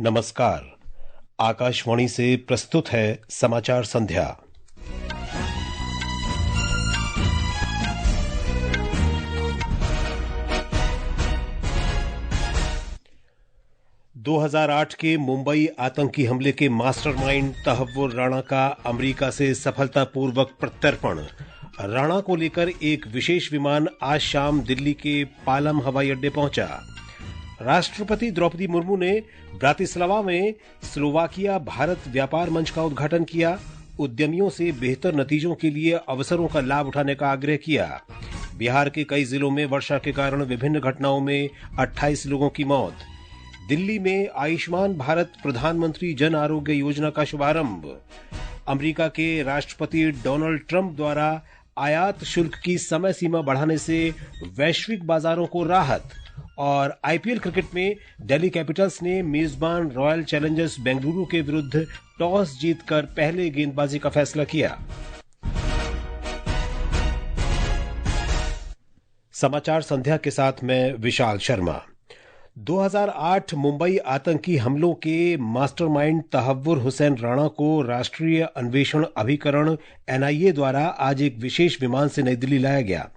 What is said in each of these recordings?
नमस्कार। आकाशवाणी से प्रस्तुत है समाचार संध्या। दो 2008 के मुंबई आतंकी हमले के मास्टरमाइंड तहव्वुर राणा का अमेरिका से सफलतापूर्वक प्रत्यर्पण। राणा को लेकर एक विशेष विमान आज शाम दिल्ली के पालम हवाई अड्डे पहुंचा। राष्ट्रपति द्रौपदी मुर्मू ने ब्रातिस्लावा में स्लोवाकिया भारत व्यापार मंच का उद्घाटन किया। उद्यमियों से बेहतर नतीजों के लिए अवसरों का लाभ उठाने का आग्रह किया। बिहार के कई जिलों में वर्षा के कारण विभिन्न घटनाओं में 28 लोगों की मौत। दिल्ली में आयुष्मान भारत प्रधानमंत्री जन आरोग्य योजना का शुभारंभ। अमेरिका के राष्ट्रपति डोनाल्ड ट्रंप द्वारा आयात शुल्क की समय सीमा बढ़ाने से वैश्विक बाजारों को राहत। और आईपीएल क्रिकेट में दिल्ली कैपिटल्स ने मेजबान रॉयल चैलेंजर्स बेंगलुरु के विरुद्ध टॉस जीतकर पहले गेंदबाजी का फैसला किया। समाचार संध्या के साथ मैं विशाल शर्मा। 2008 मुंबई आतंकी हमलों के मास्टरमाइंड तहव्वुर हुसैन राणा को राष्ट्रीय अन्वेषण अभिकरण एनआईए द्वारा आज एक विशेष विमान से नई दिल्ली लाया गया।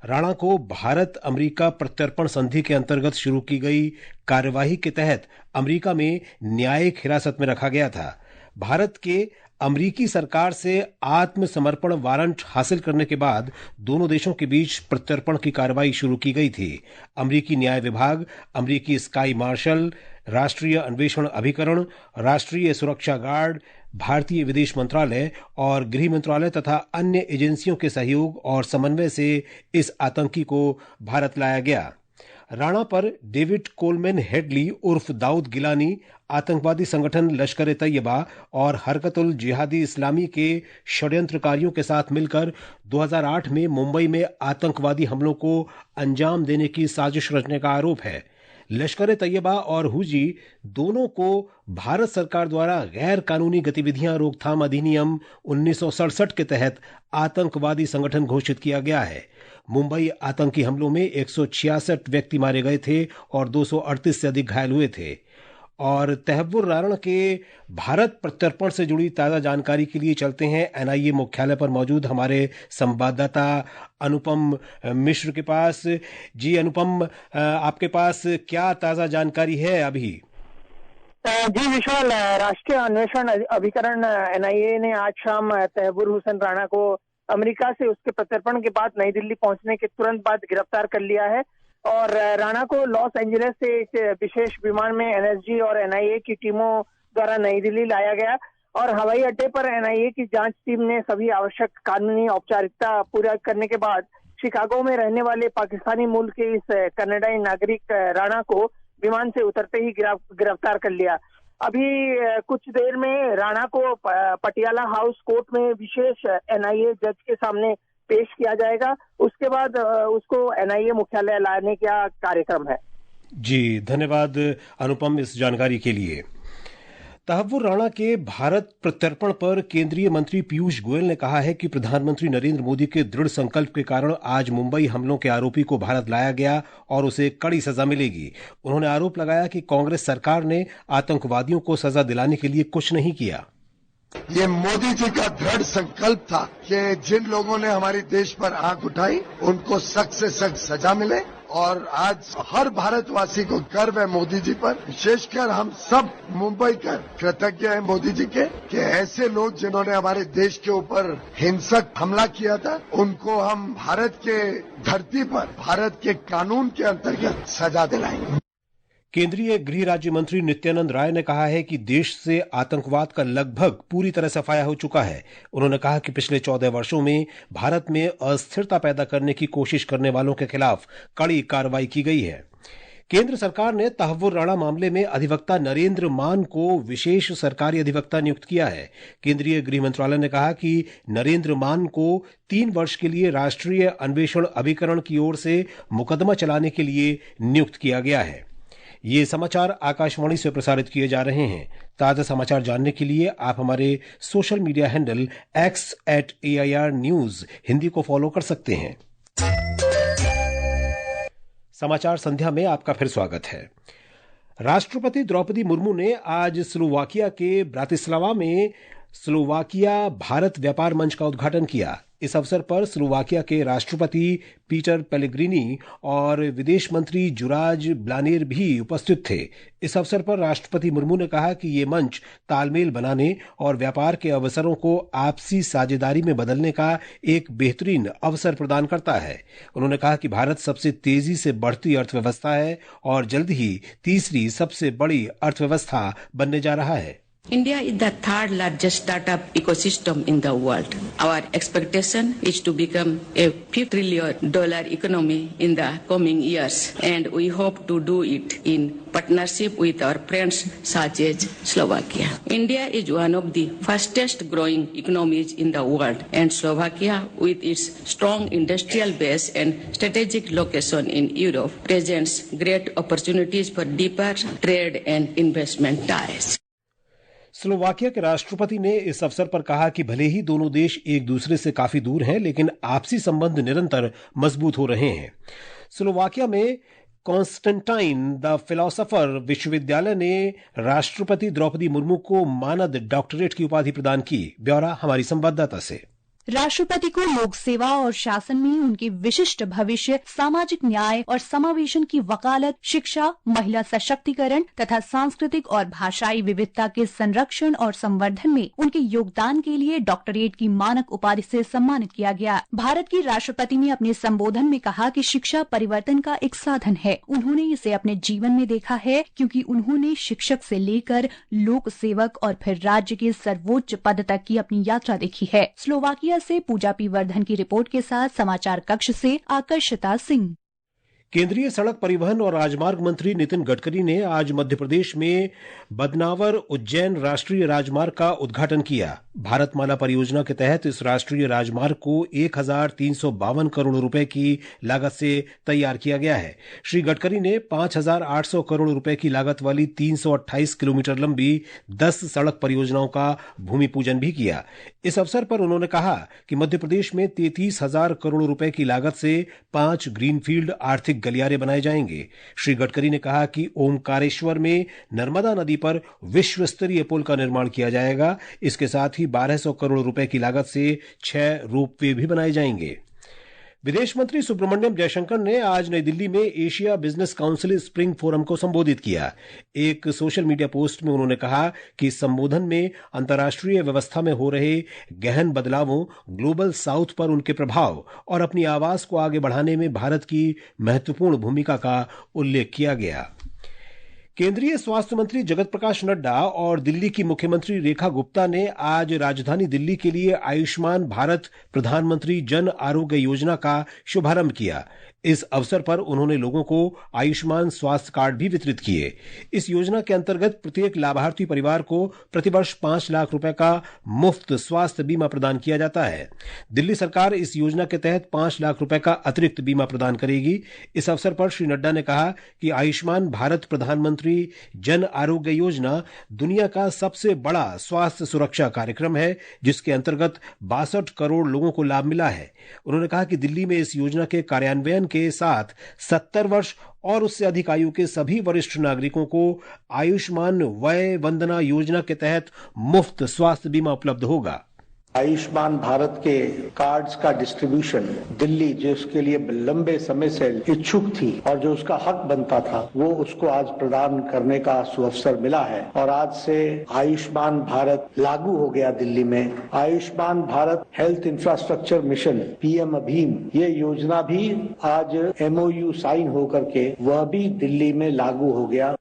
राणा को भारत अमेरिका प्रत्यर्पण संधि के अंतर्गत शुरू की गई कार्यवाही के तहत अमेरिका में न्यायिक हिरासत में रखा गया था। भारत के अमेरिकी सरकार से आत्मसमर्पण वारंट हासिल करने के बाद दोनों देशों के बीच प्रत्यर्पण की कार्रवाई शुरू की गई थी। अमेरिकी न्याय विभाग, अमेरिकी स्काई मार्शल, राष्ट्रीय अन्वेषण अभिकरण, राष्ट्रीय सुरक्षा गार्ड, भारतीय विदेश मंत्रालय और गृह मंत्रालय तथा अन्य एजेंसियों के सहयोग और समन्वय से इस आतंकी को भारत लाया गया। राणा पर डेविड कोलमैन हेडली उर्फ दाऊद गिलानी, आतंकवादी संगठन लश्कर ए तैयबा और हरकतुल जिहादी इस्लामी के षड्यंत्रकारियों के साथ मिलकर 2008 में मुंबई में आतंकवादी हमलों को अंजाम देने की साजिश रचने का आरोप है। लश्कर ए तैयबा और हुजी दोनों को भारत सरकार द्वारा गैर कानूनी गतिविधियां रोकथाम अधिनियम 1967 के तहत आतंकवादी संगठन घोषित किया गया है। मुंबई आतंकी हमलों में 166 व्यक्ति मारे गए थे और 238 से अधिक घायल हुए थे। और तहव्वुर राणा के भारत प्रत्यर्पण से जुड़ी ताजा जानकारी के लिए चलते हैं एनआईए मुख्यालय पर मौजूद हमारे संवाददाता अनुपम मिश्र के पास। जी अनुपम, आपके पास क्या ताजा जानकारी है अभी? जी विशाल, राष्ट्रीय अन्वेषण अभिकरण एनआईए ने आज शाम तहव्वुर हुसैन राणा को अमेरिका से उसके प्रत्यर्पण के बाद नई दिल्ली पहुंचने के तुरंत बाद गिरफ्तार कर लिया है और राणा को लॉस एंजलिस से एक विशेष विमान में एनएसजी और एनआईए की टीमों द्वारा नई दिल्ली लाया गया और हवाई अड्डे पर एनआईए की जांच टीम ने सभी आवश्यक कानूनी औपचारिकता पूरा करने के बाद शिकागो में रहने वाले पाकिस्तानी मूल के इस कनाडाई नागरिक राणा को विमान से उतरते ही गिरफ्तार कर लिया। अभी कुछ देर में राणा को पटियाला हाउस कोर्ट में विशेष एनआईए जज के सामने पेश किया जाएगा। उसके बाद उसको एनआईए मुख्यालय लाने का कार्यक्रम है। जी धन्यवाद अनुपम इस जानकारी के लिए। तहव्वुर राणा के भारत प्रत्यर्पण पर केंद्रीय मंत्री पीयूष गोयल ने कहा है कि प्रधानमंत्री नरेंद्र मोदी के दृढ़ संकल्प के कारण आज मुंबई हमलों के आरोपी को भारत लाया गया और उसे कड़ी सजा मिलेगी। उन्होंने आरोप लगाया कि कांग्रेस सरकार ने आतंकवादियों को सजा दिलाने के लिए कुछ नहीं किया। ये मोदी जी का दृढ़ संकल्प था कि जिन लोगों ने हमारे देश पर आंख उठाई उनको सख्त से सख्त सजा मिले और आज हर भारतवासी को गर्व है मोदी जी पर। विशेषकर हम सब मुंबई कर कृतज्ञ हैं मोदी जी के कि ऐसे लोग जिन्होंने हमारे देश के ऊपर हिंसक हमला किया था उनको हम भारत के धरती पर भारत के कानून के अंतर्गत सजा दिलाएंगे। केंद्रीय गृह राज्य मंत्री नित्यानंद राय ने कहा है कि देश से आतंकवाद का लगभग पूरी तरह सफाया हो चुका है। उन्होंने कहा कि पिछले 14 वर्षों में भारत में अस्थिरता पैदा करने की कोशिश करने वालों के खिलाफ कड़ी कार्रवाई की गई है। केंद्र सरकार ने तहव्वुर राणा मामले में अधिवक्ता नरेंद्र मान को विशेष सरकारी अधिवक्ता नियुक्त किया है। केंद्रीय गृह मंत्रालय ने कहा कि नरेंद्र मान को 3 वर्ष के लिए राष्ट्रीय अन्वेषण अभिकरण की ओर से मुकदमा चलाने के लिए नियुक्त किया गया है। ये समाचार आकाशवाणी से प्रसारित किए जा रहे हैं। ताजा समाचार जानने के लिए आप हमारे social media handle x@AIR News Hindi को फॉलो कर सकते हैं। समाचार संध्या में आपका फिर स्वागत है। राष्ट्रपति द्रौपदी मुर्मू ने आज स्लोवाकिया के ब्रातिस्लावा में स्लोवाकिया भारत व्यापार मंच का उद्घाटन किया। इस अवसर पर स्लोवाकिया के राष्ट्रपति पीटर पेलेग्रिनी और विदेश मंत्री जुराज ब्लानेर भी उपस्थित थे। इस अवसर पर राष्ट्रपति मुर्मू ने कहा कि ये मंच तालमेल बनाने और व्यापार के अवसरों को आपसी साझेदारी में बदलने का एक बेहतरीन अवसर प्रदान करता है। उन्होंने कहा कि भारत सबसे तेजी से बढ़ती अर्थव्यवस्था है और जल्द ही तीसरी सबसे बड़ी अर्थव्यवस्था बनने जा रहा है। India is the third largest startup ecosystem in the world. Our expectation is to become a $5 trillion economy in the coming years, and we hope to do it in partnership with our friends such as Slovakia. India is one of the fastest growing economies in the world, and Slovakia, with its strong industrial base and strategic location in Europe, presents great opportunities for deeper trade and investment ties. Slovakia के राष्ट्रपति ने इस अवसर पर कहा कि भले ही दोनों देश एक दूसरे से काफी दूर हैं, लेकिन आपसी संबंध निरंतर मजबूत हो रहे हैं। स्लोवाकिया में कॉन्स्टेंटाइन द फिलोसोफर विश्वविद्यालय ने राष्ट्रपति द्रौपदी मुर्मू को मानद डॉक्टरेट की उपाधि प्रदान की। ब्यौरा हमारी संवाददाता से। राष्ट्रपति को लोक सेवा और शासन में उनके विशिष्ट भविष्य, सामाजिक न्याय और समावेशन की वकालत, शिक्षा, महिला सशक्तिकरण तथा सांस्कृतिक और भाषाई विविधता के संरक्षण और संवर्धन में उनके योगदान के लिए डॉक्टरेट की मानक उपाधि से सम्मानित किया गया। भारत के राष्ट्रपति ने अपने संबोधन में कहा कि शिक्षा परिवर्तन का एक साधन है। उन्होंने इसे अपने जीवन में देखा है, क्योंकि उन्होंने शिक्षक से लेकर लोक सेवक और फिर राज्य के सर्वोच्च पद तक की अपनी यात्रा देखी है। स्लोवाकिया से पूजा पी वर्धन की रिपोर्ट के साथ समाचार कक्ष से आकर्षिता सिंह। केंद्रीय सड़क परिवहन और राजमार्ग मंत्री नितिन गडकरी ने आज मध्य प्रदेश में बदनावर उज्जैन राष्ट्रीय राजमार्ग का उद्घाटन किया। भारतमाला परियोजना के तहत इस राष्ट्रीय राजमार्ग को 1352 करोड़ रुपए की लागत से तैयार किया गया है। श्री गडकरी ने 5800 करोड़ रुपए की लागत वाली 328 किलोमीटर लंबी 10 सड़क परियोजनाओं का भूमि पूजन भी किया। इस अवसर पर उन्होंने कहा कि मध्य प्रदेश में 33,000 करोड़ रुपए की लागत से 5 ग्रीनफील्ड आर्थिक गलियारे बनाए जाएंगे। श्री गडकरी ने कहा कि ओमकारेश्वर में नर्मदा नदी पर विश्व स्तरीय पुल का निर्माण किया जाएगा। इसके साथ ही 1200 करोड़ रुपए की लागत से 6 रोपवे भी बनाए जाएंगे। विदेश मंत्री सुब्रमण्यम जयशंकर ने आज नई दिल्ली में Asia business council spring forum को संबोधित किया। एक सोशल मीडिया पोस्ट में उन्होंने कहा कि इस संबोधन में अंतर्राष्ट्रीय व्यवस्था में हो रहे गहन बदलावों, ग्लोबल साउथ पर उनके प्रभाव और अपनी आवाज को आगे बढ़ाने में भारत की महत्वपूर्ण भूमिका का उल्लेख किया गया। केंद्रीय स्वास्थ्य मंत्री जगत प्रकाश नड्डा और दिल्ली की मुख्यमंत्री रेखा गुप्ता ने आज राजधानी दिल्ली के लिए आयुष्मान भारत प्रधानमंत्री जन आरोग्य योजना का शुभारंभ किया। इस अवसर पर उन्होंने लोगों को आयुष्मान स्वास्थ्य कार्ड भी वितरित किए। इस योजना के अंतर्गत प्रत्येक लाभार्थी परिवार को प्रतिवर्ष 5 लाख रुपए का मुफ्त स्वास्थ्य बीमा प्रदान किया जाता है। दिल्ली सरकार इस योजना के तहत 5 लाख रुपए का अतिरिक्त बीमा प्रदान करेगी। इस अवसर पर श्री नड्डा ने कहा कि आयुष्मान भारत प्रधानमंत्री जन आरोग्य योजना दुनिया का सबसे बड़ा स्वास्थ्य सुरक्षा कार्यक्रम है, जिसके अंतर्गत 62 करोड़ लोगों को लाभ मिला है। उन्होंने कहा कि दिल्ली में इस योजना के कार्यान्वयन के साथ 70 वर्ष और उससे अधिक आयु के सभी वरिष्ठ नागरिकों को आयुष्मान वय वंदना योजना के तहत मुफ्त स्वास्थ्य बीमा उपलब्ध होगा। आयुष्मान भारत के कार्ड्स का डिस्ट्रीब्यूशन दिल्ली, जो उसके लिए लंबे समय से इच्छुक थी और जो उसका हक बनता था, वो उसको आज प्रदान करने का सुअवसर मिला है और आज से आयुष्मान भारत लागू हो गया दिल्ली में। Ayushman Bharat health infrastructure mission PM अभीम, ये योजना भी आज MOU साइन होकर के वह भी दिल्ली में लागू हो गया।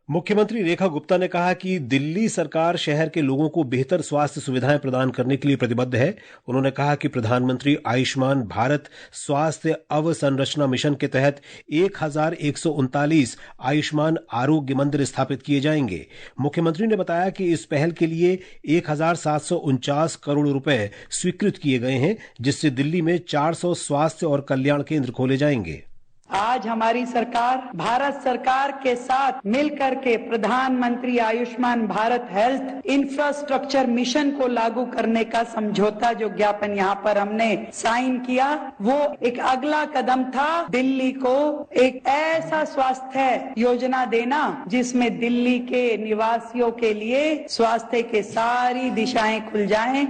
मुख्यमंत्री रेखा गुप्ता ने कहा कि दिल्ली सरकार शहर के लोगों को बेहतर स्वास्थ्य सुविधाएं प्रदान करने के लिए प्रतिबद्ध है। उन्होंने कहा कि प्रधानमंत्री आयुष्मान भारत स्वास्थ्य अवसंरचना मिशन के तहत 1139 आयुष्मान आरोग्य मंदिर स्थापित किए जाएंगे। मुख्यमंत्री ने बताया कि इस पहल के लिए 1749 करोड़ रुपए स्वीकृत किए गए हैं, जिससे दिल्ली में 400 स्वास्थ्य और कल्याण केंद्र खोले जाएंगे। आज हमारी सरकार भारत सरकार के साथ मिलकर के प्रधानमंत्री Ayushman Bharat health infrastructure mission को लागू करने का समझौता जो ज्ञापन यहाँ पर हमने साइन किया, वो एक अगला कदम था दिल्ली को एक ऐसा स्वास्थ्य योजना देना जिसमें दिल्ली के निवासियों के लिए स्वास्थ्य के सारी दिशाएं खुल जाएं।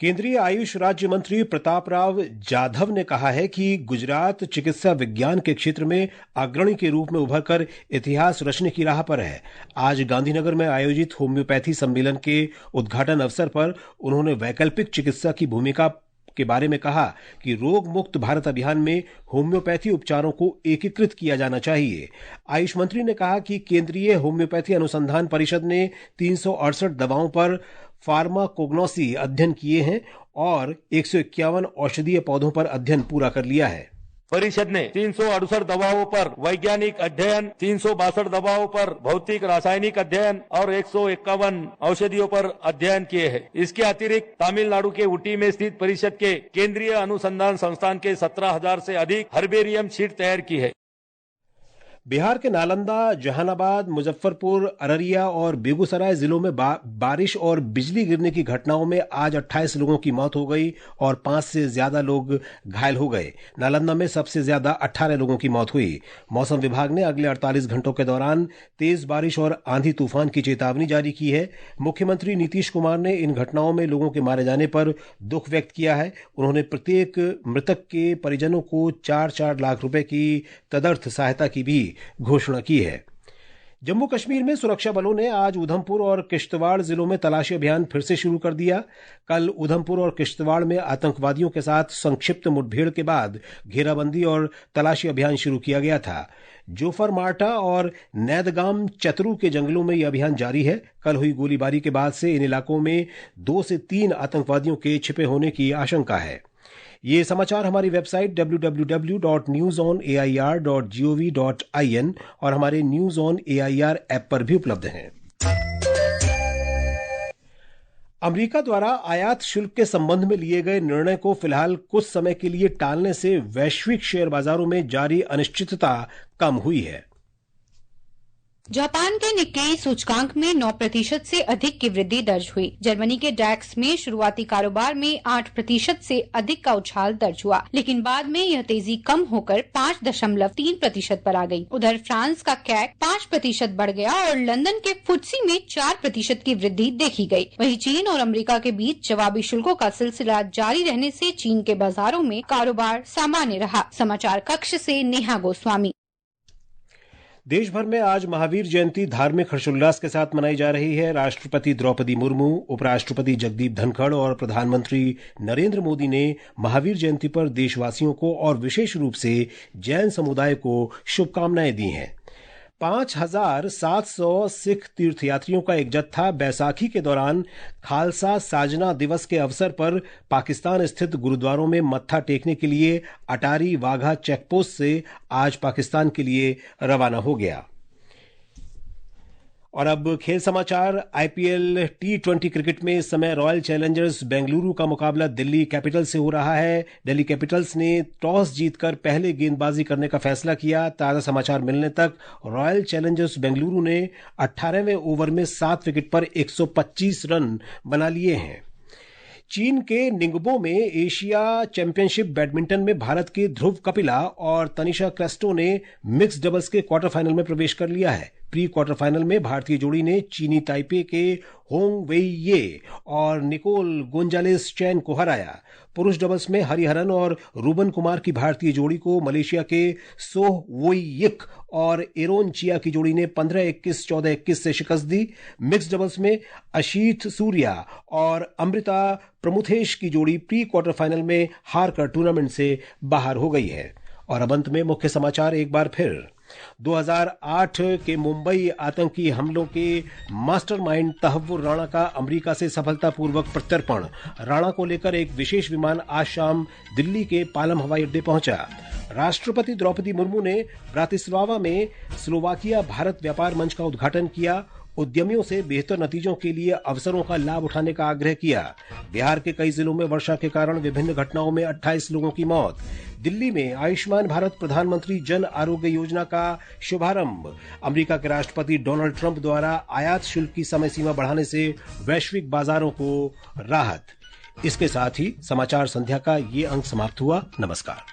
केंद्रीय आयुष राज्य मंत्री प्रताप राव जाधव ने कहा है कि गुजरात चिकित्सा विज्ञान के क्षेत्र में अग्रणी के रूप में उभरकर इतिहास रचने की राह पर है। आज गांधीनगर में आयोजित होम्योपैथी सम्मेलन के उद्घाटन अवसर पर उन्होंने वैकल्पिक चिकित्सा की भूमिका के बारे में कहा कि रोग मुक्त भारत अभियान में होम्योपैथी उपचारों को एकीकृत किया जाना चाहिए। आयुष मंत्री ने कहा कि केंद्रीय होम्योपैथी अनुसंधान परिषद ने 368 दवाओं पर फार्माकोग्नोसी अध्ययन किए हैं और 151 औषधीय पौधों पर अध्ययन पूरा कर लिया है। परिषद ने 368 दवाओं पर वैज्ञानिक अध्ययन, 362 दवाओं पर भौतिक रासायनिक अध्ययन और 151 औषधियों पर अध्ययन किए हैं। इसके अतिरिक्त तमिलनाडु के ऊटी में स्थित परिषद के केंद्रीय अनुसंधान संस्थान के 17,000 से अधिक हर्बेरियम शीट तैयार की है। बिहार के नालंदा, जहानाबाद, मुजफ्फरपुर, अररिया और बेगूसराय जिलों में बारिश और बिजली गिरने की घटनाओं में आज 28 लोगों की मौत हो गई और 5 से ज्यादा लोग घायल हो गए। नालंदा में सबसे ज्यादा 18 लोगों की मौत हुई। मौसम विभाग ने अगले 48 घंटों के दौरान तेज बारिश और आंधी तूफान की चेतावनी जारी की है। मुख्यमंत्री नीतीश कुमार ने इन घटनाओं में लोगों के मारे जाने पर दुख व्यक्त किया है। उन्होंने प्रत्येक मृतक के परिजनों को 4-4 लाख रुपए की तदर्थ सहायता की भी घोषणा की है। जम्मू कश्मीर में सुरक्षा बलों ने आज उधमपुर और किश्तवाड़ जिलों में तलाशी अभियान फिर से शुरू कर दिया। कल उधमपुर और किश्तवाड़ में आतंकवादियों के साथ संक्षिप्त मुठभेड़ के बाद घेराबंदी और तलाशी अभियान शुरू किया गया था। जोफर मार्टा और नैदगाम चतरू के जंगलों में यह अभियान जारी है। कल हुई गोलीबारी के बाद से इन इलाकों में 2 से 3 आतंकवादियों के छिपे होने की आशंका है। ये समाचार हमारी वेबसाइट www.newsonair.gov.in और हमारे न्यूज ऑन एआईआर ऐप पर भी उपलब्ध हैं। अमेरिका द्वारा आयात शुल्क के संबंध में लिए गए निर्णय को फिलहाल कुछ समय के लिए टालने से वैश्विक शेयर बाजारों में जारी अनिश्चितता कम हुई है। जापान के निक्केई सूचकांक में 9% से अधिक की वृद्धि दर्ज हुई। जर्मनी के डैक्स में शुरुआती कारोबार में 8% से अधिक का उछाल दर्ज हुआ, लेकिन बाद में यह तेजी कम होकर 5.3% पर आ गई। उधर फ्रांस का कैक 5% बढ़ गया और लंदन के फुटसी में 4% की वृद्धि देखी गई। वहीं चीन और अमेरिका के बीच जवाबी शुल्कों का सिलसिला जारी रहने से चीन के बाजारों में कारोबार सामान्य रहा। समाचार कक्ष से नेहा गोस्वामी। देश भर में आज महावीर जयंती धार्मिक हर्षोल्लास के साथ मनाई जा रही है। राष्ट्रपति द्रौपदी मुर्मू, उपराष्ट्रपति जगदीप धनखड़ और प्रधानमंत्री नरेंद्र मोदी ने महावीर जयंती पर देशवासियों को और विशेष रूप से जैन समुदाय को शुभकामनाएं दी हैं। 5,700 सिख तीर्थयात्रियों का एक जत्था बैसाखी के दौरान खालसा साजना दिवस के अवसर पर पाकिस्तान स्थित गुरुद्वारों में मत्था टेकने के लिए अटारी वाघा चेकपोस्ट से आज पाकिस्तान के लिए रवाना हो गया। और अब खेल समाचार। आईपीएल T20 क्रिकेट में इस समय रॉयल चैलेंजर्स बेंगलुरु का मुकाबला दिल्ली कैपिटल्स से हो रहा है। दिल्ली कैपिटल्स ने टॉस जीतकर पहले गेंदबाजी करने का फैसला किया। ताजा समाचार मिलने तक रॉयल चैलेंजर्स बेंगलुरु ने 18वें ओवर में 7 विकेट पर 125 रन बना लिए हैं। चीन के निंगबो में एशिया चैंपियनशिप बैडमिंटन में भारत के ध्रुव कपिला और तनिषा क्रेस्टो ने मिक्स डबल्स के क्वार्टर फाइनल में प्रवेश कर लिया है। प्री क्वार्टर फाइनल में भारतीय जोड़ी ने चीनी ताइपे के होंग वेई ये और निकोल गोंजालेस चैन को हराया। पुरुष डबल्स में हरिहरन और रूबन कुमार की भारतीय जोड़ी को मलेशिया के सोह वोइयिक और एरोन चिया की जोड़ी ने 15-21, 14-21 से शिकस्त दी। मिक्स डबल्स में अशीत सूर्या और अमृता प्रमुथेश की जोड़ी प्री क्वार्टर फाइनल में हारकर टूर्नामेंट से बाहर हो गई है। और अब अंत में मुख्य समाचार एक बार फिर। 2008 के मुंबई आतंकी हमलों के मास्टरमाइंड तहव्वुर राणा का अमेरिका से सफलतापूर्वक प्रत्यर्पण। राणा को लेकर एक विशेष विमान आज शाम दिल्ली के पालम हवाई अड्डे पहुंचा। राष्ट्रपति द्रौपदी मुर्मू ने ब्रातिस्लावा में स्लोवाकिया भारत व्यापार मंच का उद्घाटन किया। उद्यमियों से बेहतर नतीजों के लिए अवसरों का लाभ उठाने का आग्रह किया। बिहार के कई जिलों में वर्षा के कारण विभिन्न घटनाओं में 28 लोगों की मौत। दिल्ली में आयुष्मान भारत प्रधानमंत्री जन आरोग्य योजना का शुभारंभ। अमेरिका के राष्ट्रपति डोनाल्ड ट्रंप द्वारा आयात शुल्क की समय सीमा बढ़ाने से वैश्विक बाजारों को राहत। इसके साथ ही समाचार संध्या का ये अंक समाप्त हुआ। नमस्कार।